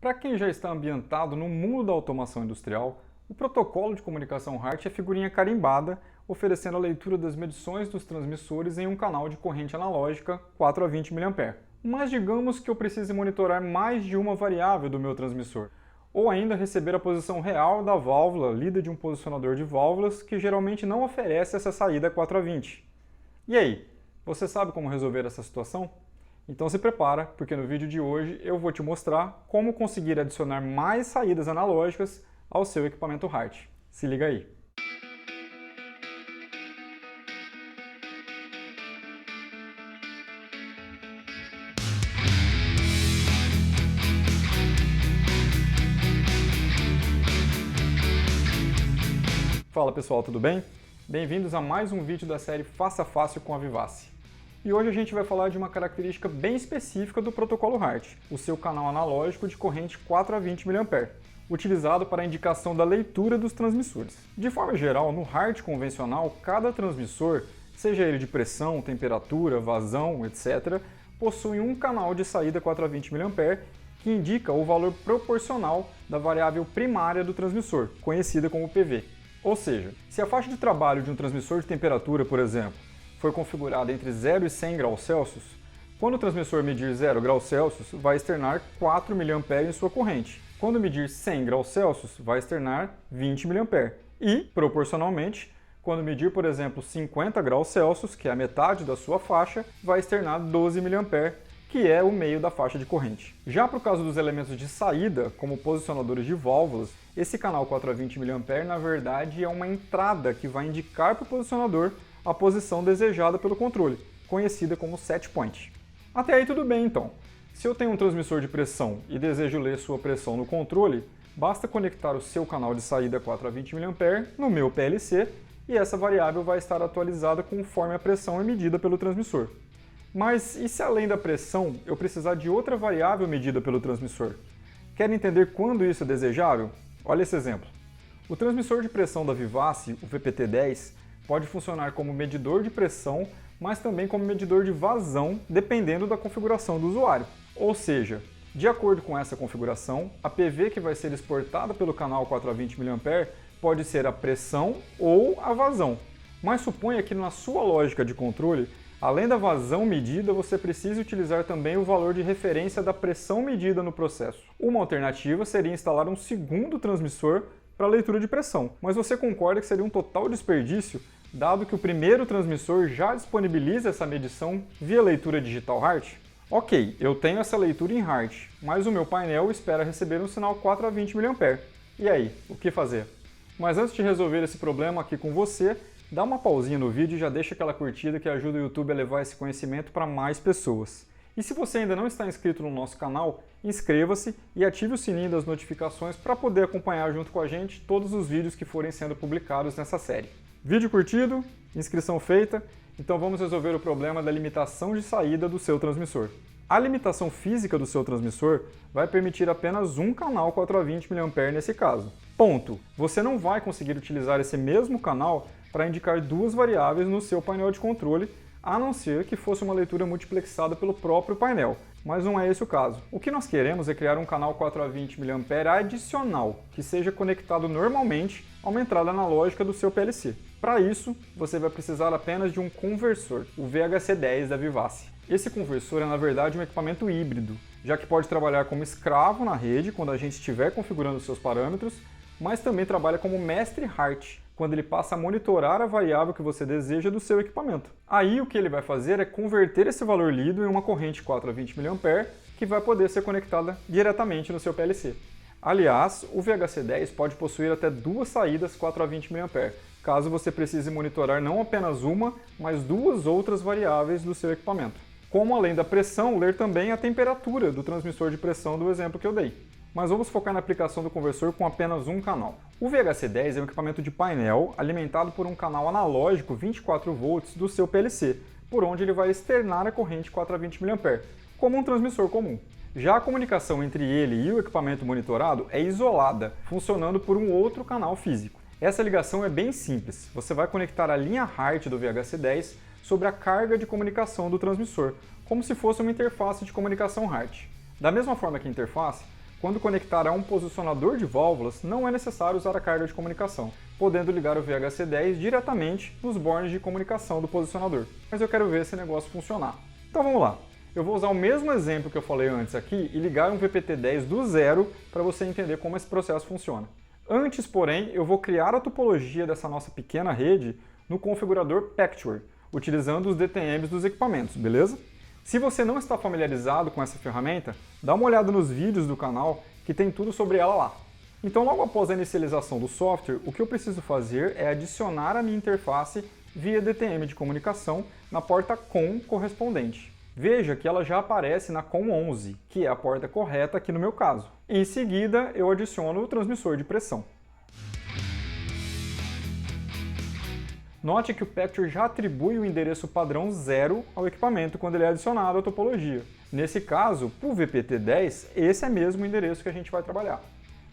Para quem já está ambientado no mundo da automação industrial, o protocolo de comunicação HART é figurinha carimbada, oferecendo a leitura das medições dos transmissores em um canal de corrente analógica 4 a 20 mA. Mas digamos que eu precise monitorar mais de uma variável do meu transmissor, ou ainda receber a posição real da válvula lida de um posicionador de válvulas que geralmente não oferece essa saída 4 a 20. E aí, você sabe como resolver essa situação? Então se prepara, porque no vídeo de hoje eu vou te mostrar como conseguir adicionar mais saídas analógicas ao seu equipamento HART. Se liga aí! Fala pessoal, tudo bem? Bem-vindos a mais um vídeo da série Faça Fácil com a Vivace. E hoje a gente vai falar de uma característica bem específica do protocolo HART, o seu canal analógico de corrente 4 a 20 mA, utilizado para a indicação da leitura dos transmissores. De forma geral, no HART convencional, cada transmissor, seja ele de pressão, temperatura, vazão, etc., possui um canal de saída 4 a 20 mA que indica o valor proporcional da variável primária do transmissor, conhecida como PV. Ou seja, se a faixa de trabalho de um transmissor de temperatura, por exemplo, for configurada entre 0 e 100 graus Celsius, quando o transmissor medir 0 graus Celsius, vai externar 4 mA em sua corrente. Quando medir 100 graus Celsius, vai externar 20 mA. E, proporcionalmente, quando medir, por exemplo, 50 graus Celsius, que é a metade da sua faixa, vai externar 12 mA, que é o meio da faixa de corrente. Já para o caso dos elementos de saída, como posicionadores de válvulas, esse canal 4 a 20 mA, na verdade, é uma entrada que vai indicar para o posicionador a posição desejada pelo controle, conhecida como set point. Até aí tudo bem então. Se eu tenho um transmissor de pressão e desejo ler sua pressão no controle, basta conectar o seu canal de saída 4 a 20 mA no meu PLC e essa variável vai estar atualizada conforme a pressão é medida pelo transmissor. Mas e se além da pressão eu precisar de outra variável medida pelo transmissor? Quer entender quando isso é desejável? Olha esse exemplo. O transmissor de pressão da Vivace, o VPT10, pode funcionar como medidor de pressão, mas também como medidor de vazão, dependendo da configuração do usuário. Ou seja, de acordo com essa configuração, a PV que vai ser exportada pelo canal 4 a 20 mA pode ser a pressão ou a vazão. Mas suponha que na sua lógica de controle, além da vazão medida, você precise utilizar também o valor de referência da pressão medida no processo. Uma alternativa seria instalar um segundo transmissor para leitura de pressão, mas você concorda que seria um total desperdício, dado que o primeiro transmissor já disponibiliza essa medição via leitura digital HART? Ok, eu tenho essa leitura em HART, mas o meu painel espera receber um sinal 4 a 20 mA. E aí, o que fazer? Mas antes de resolver esse problema aqui com você, dá uma pausinha no vídeo e já deixa aquela curtida que ajuda o YouTube a levar esse conhecimento para mais pessoas. E se você ainda não está inscrito no nosso canal, inscreva-se e ative o sininho das notificações para poder acompanhar junto com a gente todos os vídeos que forem sendo publicados nessa série. Vídeo curtido, inscrição feita, então vamos resolver o problema da limitação de saída do seu transmissor. A limitação física do seu transmissor vai permitir apenas um canal 4 a 20 mA nesse caso. Ponto! Você não vai conseguir utilizar esse mesmo canal para indicar duas variáveis no seu painel de controle, a não ser que fosse uma leitura multiplexada pelo próprio painel, mas não é esse o caso. O que nós queremos é criar um canal 4 a 20 mA adicional, que seja conectado normalmente a uma entrada analógica do seu PLC. Para isso, você vai precisar apenas de um conversor, o VHC10 da Vivace. Esse conversor é na verdade um equipamento híbrido, já que pode trabalhar como escravo na rede quando a gente estiver configurando seus parâmetros, mas também trabalha como mestre HART, quando ele passa a monitorar a variável que você deseja do seu equipamento. Aí o que ele vai fazer é converter esse valor lido em uma corrente 4 a 20 mA que vai poder ser conectada diretamente no seu PLC. Aliás, o VHC10 pode possuir até duas saídas 4 a 20 mA, caso você precise monitorar não apenas uma, mas duas outras variáveis do seu equipamento. Como além da pressão, ler também a temperatura do transmissor de pressão do exemplo que eu dei. Mas vamos focar na aplicação do conversor com apenas um canal. O VHC10 é um equipamento de painel alimentado por um canal analógico 24 volts do seu PLC, por onde ele vai externar a corrente 4 a 20 mA, como um transmissor comum. Já a comunicação entre ele e o equipamento monitorado é isolada, funcionando por um outro canal físico. Essa ligação é bem simples. Você vai conectar a linha HART do VHC10 sobre a carga de comunicação do transmissor, como se fosse uma interface de comunicação HART. Da mesma forma que a interface, Quando conectar a um posicionador de válvulas, não é necessário usar a carga de comunicação, podendo ligar o VHC10 diretamente nos bornes de comunicação do posicionador. Mas eu quero ver esse negócio funcionar. Então vamos lá. Eu vou usar o mesmo exemplo que eu falei antes aqui e ligar um VPT10 do zero para você entender como esse processo funciona. Antes, porém, eu vou criar a topologia dessa nossa pequena rede no configurador Pacture, utilizando os DTMs dos equipamentos, beleza? Se você não está familiarizado com essa ferramenta, dá uma olhada nos vídeos do canal que tem tudo sobre ela lá. Então, logo após a inicialização do software, o que eu preciso fazer é adicionar a minha interface via DTM de comunicação na porta COM correspondente. Veja que ela já aparece na COM 11, que é a porta correta aqui no meu caso. Em seguida, eu adiciono o transmissor de pressão. Note que o Pacture já atribui o endereço padrão 0 ao equipamento quando ele é adicionado à topologia. Nesse caso, para o VPT10, esse é mesmo o endereço que a gente vai trabalhar.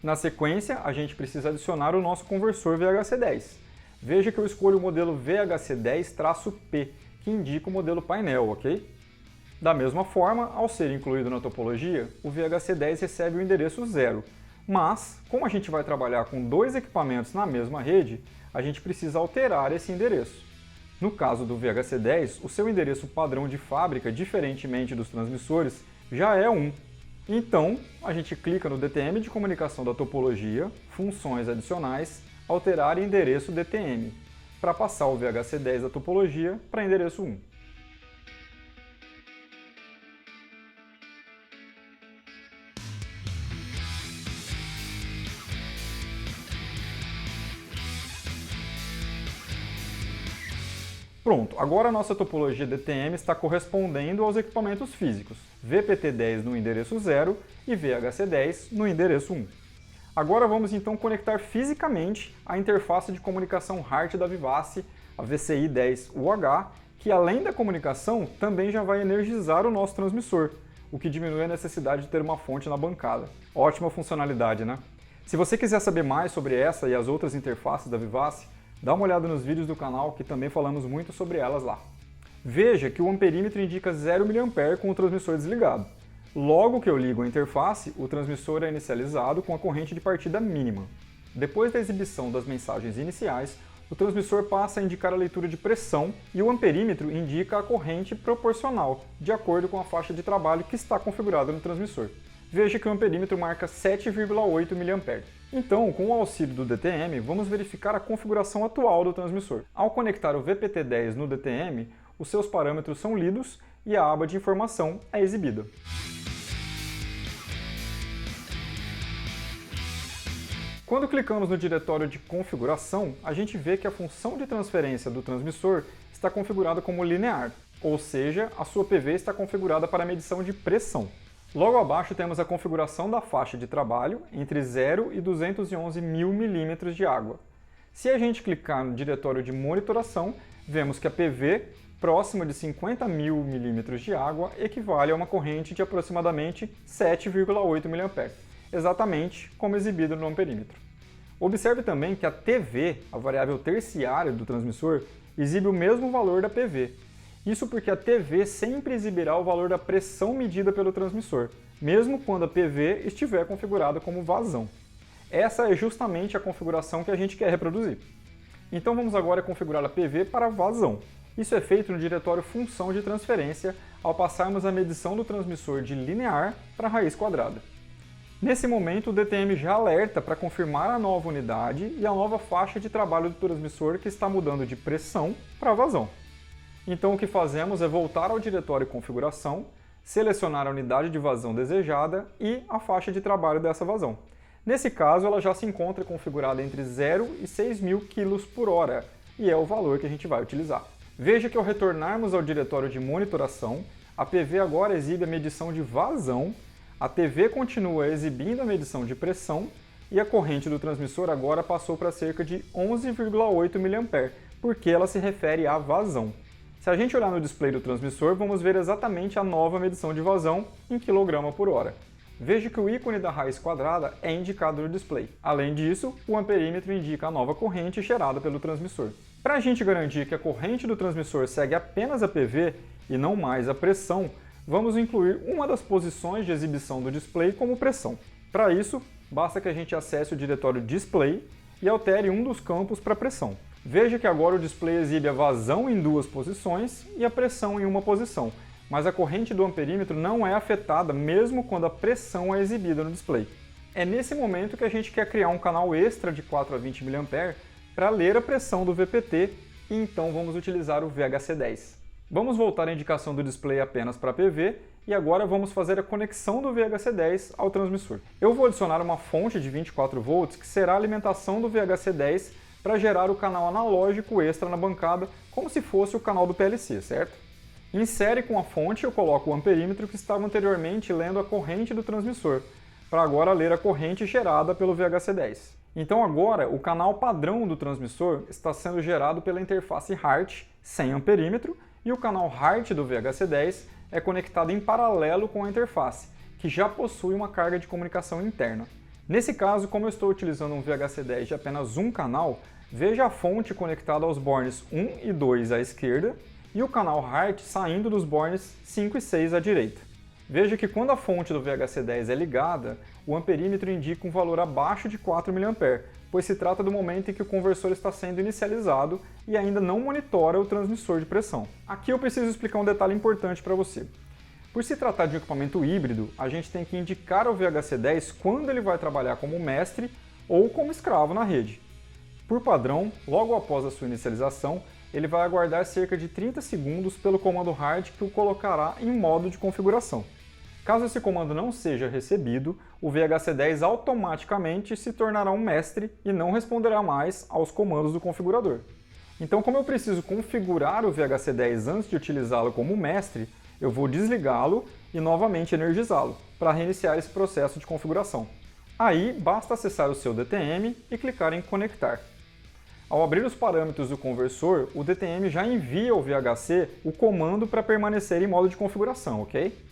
Na sequência, a gente precisa adicionar o nosso conversor VHC10. Veja que eu escolho o modelo VHC10-P, que indica o modelo painel, ok? Da mesma forma, ao ser incluído na topologia, o VHC10 recebe o endereço 0. Mas, como a gente vai trabalhar com dois equipamentos na mesma rede, a gente precisa alterar esse endereço. No caso do VHC10, o seu endereço padrão de fábrica, diferentemente dos transmissores, já é 1. Então, a gente clica no DTM de comunicação da topologia, funções adicionais, alterar endereço DTM, para passar o VHC10 da topologia para endereço 1. Pronto, agora a nossa topologia DTM está correspondendo aos equipamentos físicos, VPT10 no endereço 0 e VHC10 no endereço 1. Agora vamos então conectar fisicamente a interface de comunicação HART da Vivace, a VCI10UH, que além da comunicação também já vai energizar o nosso transmissor, o que diminui a necessidade de ter uma fonte na bancada. Ótima funcionalidade, né? Se você quiser saber mais sobre essa e as outras interfaces da Vivace, dá uma olhada nos vídeos do canal que também falamos muito sobre elas lá. Veja que o amperímetro indica 0 mA com o transmissor desligado. Logo que eu ligo a interface, o transmissor é inicializado com a corrente de partida mínima. Depois da exibição das mensagens iniciais, o transmissor passa a indicar a leitura de pressão e o amperímetro indica a corrente proporcional, de acordo com a faixa de trabalho que está configurada no transmissor. Veja que o amperímetro marca 7,8 mA. Então, com o auxílio do DTM, vamos verificar a configuração atual do transmissor. Ao conectar o VPT10 no DTM, os seus parâmetros são lidos e a aba de informação é exibida. Quando clicamos no diretório de configuração, a gente vê que a função de transferência do transmissor está configurada como linear, ou seja, a sua PV está configurada para a medição de pressão. Logo abaixo temos a configuração da faixa de trabalho entre 0 e 211 mil milímetros de água. Se a gente clicar no diretório de monitoração, vemos que a PV próxima de 50 mil milímetros de água equivale a uma corrente de aproximadamente 7,8 mA, exatamente como exibido no amperímetro. Observe também que a TV, a variável terciária do transmissor, exibe o mesmo valor da PV. Isso porque a TV sempre exibirá o valor da pressão medida pelo transmissor, mesmo quando a PV estiver configurada como vazão. Essa é justamente a configuração que a gente quer reproduzir. Então vamos agora configurar a PV para vazão. Isso é feito no diretório função de transferência, ao passarmos a medição do transmissor de linear para raiz quadrada. Nesse momento, o DTM já alerta para confirmar a nova unidade e a nova faixa de trabalho do transmissor que está mudando de pressão para vazão. Então o que fazemos é voltar ao diretório configuração, selecionar a unidade de vazão desejada e a faixa de trabalho dessa vazão. Nesse caso, ela já se encontra configurada entre 0 e 6.000 kg/h, e é o valor que a gente vai utilizar. Veja que ao retornarmos ao diretório de monitoração, a PV agora exibe a medição de vazão, a TV continua exibindo a medição de pressão e a corrente do transmissor agora passou para cerca de 11,8 mA, porque ela se refere à vazão. Se a gente olhar no display do transmissor, vamos ver exatamente a nova medição de vazão em kg/h. Veja que o ícone da raiz quadrada é indicado no display. Além disso, o amperímetro indica a nova corrente gerada pelo transmissor. Para a gente garantir que a corrente do transmissor segue apenas a PV e não mais a pressão, vamos incluir uma das posições de exibição do display como pressão. Para isso, basta que a gente acesse o diretório Display e altere um dos campos para pressão. Veja que agora o display exibe a vazão em 2 posições e a pressão em uma posição, mas a corrente do amperímetro não é afetada mesmo quando a pressão é exibida no display. É nesse momento que a gente quer criar um canal extra de 4 a 20 mA para ler a pressão do VPT e então vamos utilizar o VHC10. Vamos voltar à indicação do display apenas para PV e agora vamos fazer a conexão do VHC10 ao transmissor. Eu vou adicionar uma fonte de 24 volts que será a alimentação do VHC10 para gerar o canal analógico extra na bancada, como se fosse o canal do PLC, certo? Em série com a fonte eu coloco o amperímetro que estava anteriormente lendo a corrente do transmissor, para agora ler a corrente gerada pelo VHC10. Então agora o canal padrão do transmissor está sendo gerado pela interface HART sem amperímetro e o canal HART do VHC10 é conectado em paralelo com a interface, que já possui uma carga de comunicação interna. Nesse caso, como eu estou utilizando um VHC10 de apenas um canal, veja a fonte conectada aos bornes 1 e 2 à esquerda e o canal HART saindo dos bornes 5 e 6 à direita. Veja que quando a fonte do VHC10 é ligada, o amperímetro indica um valor abaixo de 4 mA, pois se trata do momento em que o conversor está sendo inicializado e ainda não monitora o transmissor de pressão. Aqui eu preciso explicar um detalhe importante para você. Por se tratar de um equipamento híbrido, a gente tem que indicar ao VHC10 quando ele vai trabalhar como mestre ou como escravo na rede. Por padrão, logo após a sua inicialização, ele vai aguardar cerca de 30 segundos pelo comando HART que o colocará em modo de configuração. Caso esse comando não seja recebido, o VHC10 automaticamente se tornará um mestre e não responderá mais aos comandos do configurador. Então, como eu preciso configurar o VHC10 antes de utilizá-lo como mestre, eu vou desligá-lo e novamente energizá-lo, para reiniciar esse processo de configuração. Aí, basta acessar o seu DTM e clicar em Conectar. Ao abrir os parâmetros do conversor, o DTM já envia ao VHC o comando para permanecer em modo de configuração, ok?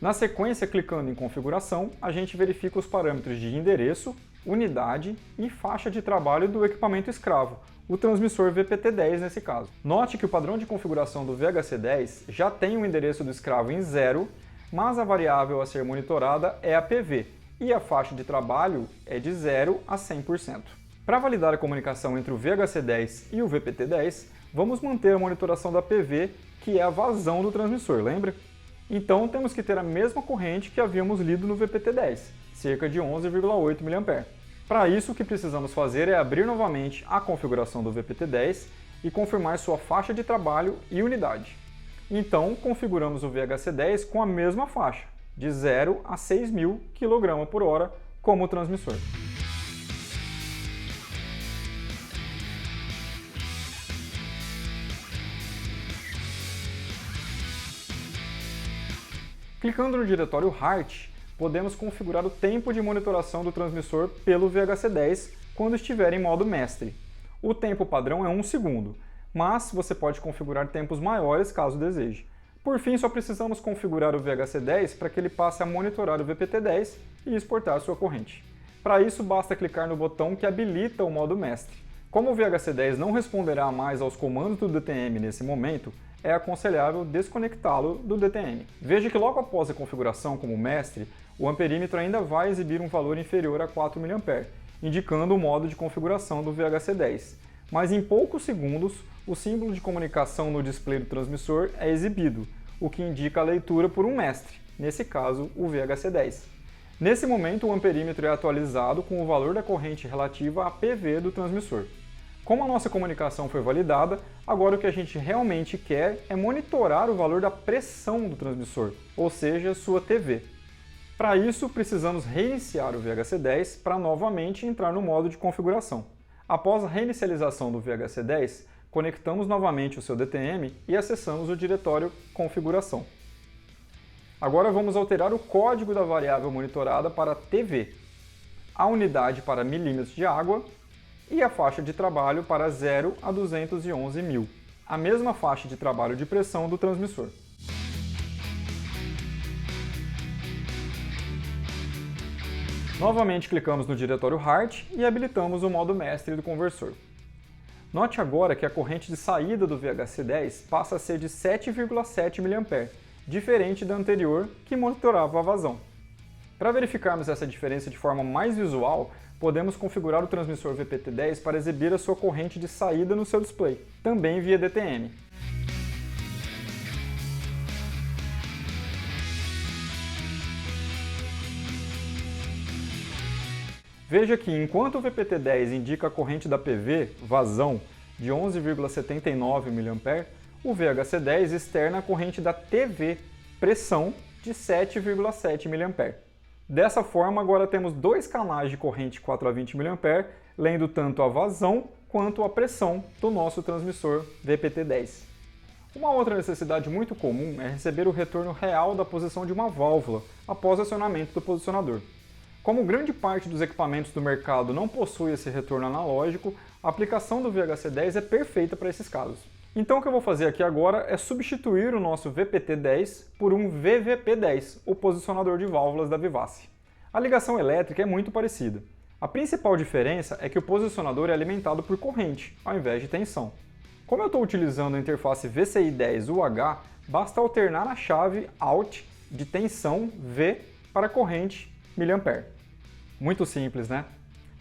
Na sequência, clicando em Configuração, a gente verifica os parâmetros de endereço, unidade e faixa de trabalho do equipamento escravo, o transmissor VPT10 nesse caso. Note que o padrão de configuração do VHC10 já tem o endereço do escravo em 0, mas a variável a ser monitorada é a PV, e a faixa de trabalho é de 0 a 100%. Para validar a comunicação entre o VHC10 e o VPT10, vamos manter a monitoração da PV, que é a vazão do transmissor, lembra? Então temos que ter a mesma corrente que havíamos lido no VPT10, cerca de 11,8 mA. Para isso, o que precisamos fazer é abrir novamente a configuração do VPT10 e confirmar sua faixa de trabalho e unidade. Então, configuramos o VHC10 com a mesma faixa, de 0 a 6.000 kg/h, como o transmissor. Clicando no diretório HART, podemos configurar o tempo de monitoração do transmissor pelo VHC10 quando estiver em modo mestre. O tempo padrão é 1 segundo, mas você pode configurar tempos maiores caso deseje. Por fim, só precisamos configurar o VHC10 para que ele passe a monitorar o VPT10 e exportar sua corrente. Para isso, basta clicar no botão que habilita o modo mestre. Como o VHC10 não responderá mais aos comandos do DTM nesse momento, é aconselhável desconectá-lo do DTM. Veja que logo após a configuração como mestre, o amperímetro ainda vai exibir um valor inferior a 4 mA, indicando o modo de configuração do VHC10. Mas em poucos segundos, o símbolo de comunicação no display do transmissor é exibido, o que indica a leitura por um mestre, nesse caso o VHC10. Nesse momento, o amperímetro é atualizado com o valor da corrente relativa à PV do transmissor. Como a nossa comunicação foi validada, agora o que a gente realmente quer é monitorar o valor da pressão do transmissor, ou seja, sua TV. Para isso, precisamos reiniciar o VHC10 para novamente entrar no modo de configuração. Após a reinicialização do VHC10, conectamos novamente o seu DTM e acessamos o diretório Configuração. Agora vamos alterar o código da variável monitorada para TV, a unidade para milímetros de água e a faixa de trabalho para 0 a 211.000, a mesma faixa de trabalho de pressão do transmissor. Novamente clicamos no diretório HART e habilitamos o modo mestre do conversor. Note agora que a corrente de saída do VHC10 passa a ser de 7,7 mA, diferente da anterior que monitorava a vazão. Para verificarmos essa diferença de forma mais visual, podemos configurar o transmissor VPT10 para exibir a sua corrente de saída no seu display, também via DTM. Veja que enquanto o VPT10 indica a corrente da PV, vazão, de 11,79 mA, o VHC10 externa a corrente da TV, pressão, de 7,7 mA. Dessa forma, agora temos dois canais de corrente 4 a 20 mA, lendo tanto a vazão quanto a pressão do nosso transmissor VPT10. Uma outra necessidade muito comum é receber o retorno real da posição de uma válvula após o acionamento do posicionador. Como grande parte dos equipamentos do mercado não possui esse retorno analógico, a aplicação do VHC10 é perfeita para esses casos. Então o que eu vou fazer aqui agora é substituir o nosso VPT10 por um VVP10, o posicionador de válvulas da Vivace. A ligação elétrica é muito parecida. A principal diferença é que o posicionador é alimentado por corrente, ao invés de tensão. Como eu estou utilizando a interface VCI10UH, basta alternar a chave Alt de tensão V para corrente mA. Muito simples, né?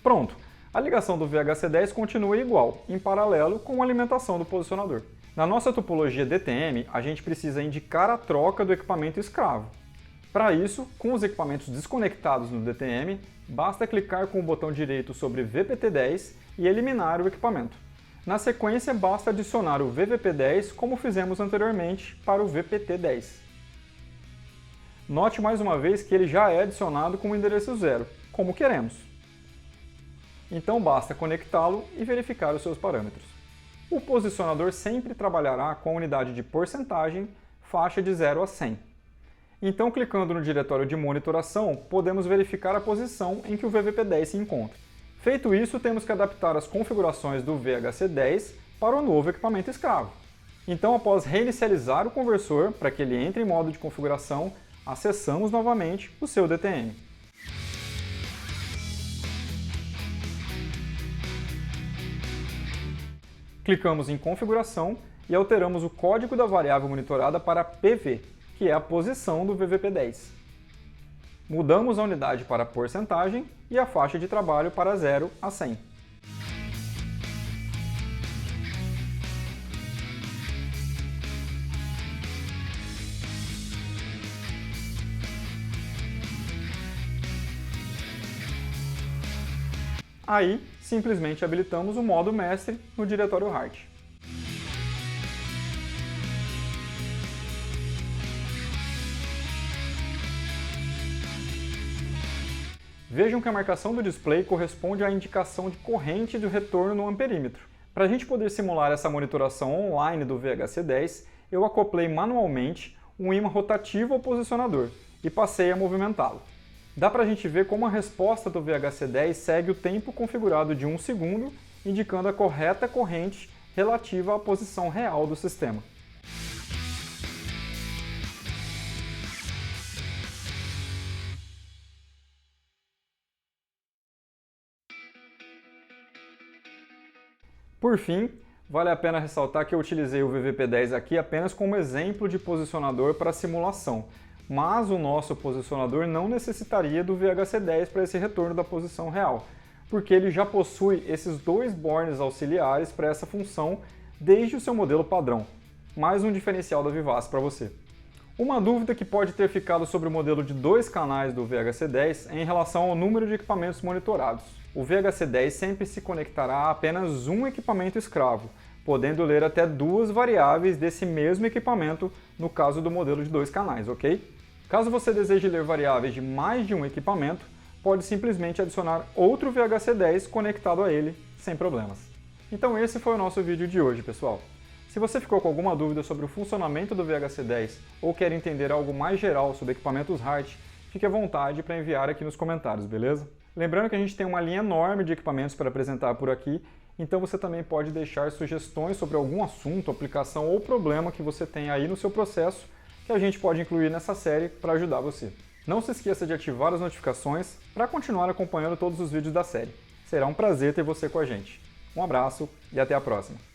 Pronto! A ligação do VHC10 continua igual, em paralelo com a alimentação do posicionador. Na nossa topologia DTM, a gente precisa indicar a troca do equipamento escravo. Para isso, com os equipamentos desconectados no DTM, basta clicar com o botão direito sobre VPT10 e eliminar o equipamento. Na sequência, basta adicionar o VVP10 como fizemos anteriormente para o VPT10. Note mais uma vez que ele já é adicionado com o endereço 0, como queremos. Então basta conectá-lo e verificar os seus parâmetros. O posicionador sempre trabalhará com a unidade de porcentagem, faixa de 0 a 100. Então, clicando no diretório de monitoração, podemos verificar a posição em que o VVP10 se encontra. Feito isso, temos que adaptar as configurações do VHC10 para o novo equipamento escravo. Então, após reinicializar o conversor para que ele entre em modo de configuração, acessamos novamente o seu DTM. Clicamos em Configuração e alteramos o código da variável monitorada para PV, que é a posição do VVP10. Mudamos a unidade para porcentagem e a faixa de trabalho para 0 a 100. Aí, simplesmente habilitamos o modo mestre no diretório Hard. Vejam que a marcação do display corresponde à indicação de corrente do retorno no amperímetro. Para a gente poder simular essa monitoração online do VHC10, eu acoplei manualmente um ímã rotativo ao posicionador e passei a movimentá-lo. Dá para a gente ver como a resposta do VHC10 segue o tempo configurado de 1 segundo, indicando a correta corrente relativa à posição real do sistema. Por fim, vale a pena ressaltar que eu utilizei o VVP10 aqui apenas como exemplo de posicionador para simulação, mas o nosso posicionador não necessitaria do VHC10 para esse retorno da posição real, porque ele já possui esses dois bornes auxiliares para essa função desde o seu modelo padrão. Mais um diferencial da Vivace para você. Uma dúvida que pode ter ficado sobre o modelo de 2 canais do VHC10 é em relação ao número de equipamentos monitorados. O VHC10 sempre se conectará a apenas um equipamento escravo, podendo ler até 2 variáveis desse mesmo equipamento no caso do modelo de 2 canais, ok? Caso você deseje ler variáveis de mais de um equipamento, pode simplesmente adicionar outro VHC10 conectado a ele, sem problemas. Então esse foi o nosso vídeo de hoje, pessoal. Se você ficou com alguma dúvida sobre o funcionamento do VHC10 ou quer entender algo mais geral sobre equipamentos Hart, fique à vontade para enviar aqui nos comentários, beleza? Lembrando que a gente tem uma linha enorme de equipamentos para apresentar por aqui, então você também pode deixar sugestões sobre algum assunto, aplicação ou problema que você tem aí no seu processo, que a gente pode incluir nessa série para ajudar você. Não se esqueça de ativar as notificações para continuar acompanhando todos os vídeos da série. Será um prazer ter você com a gente. Um abraço e até a próxima!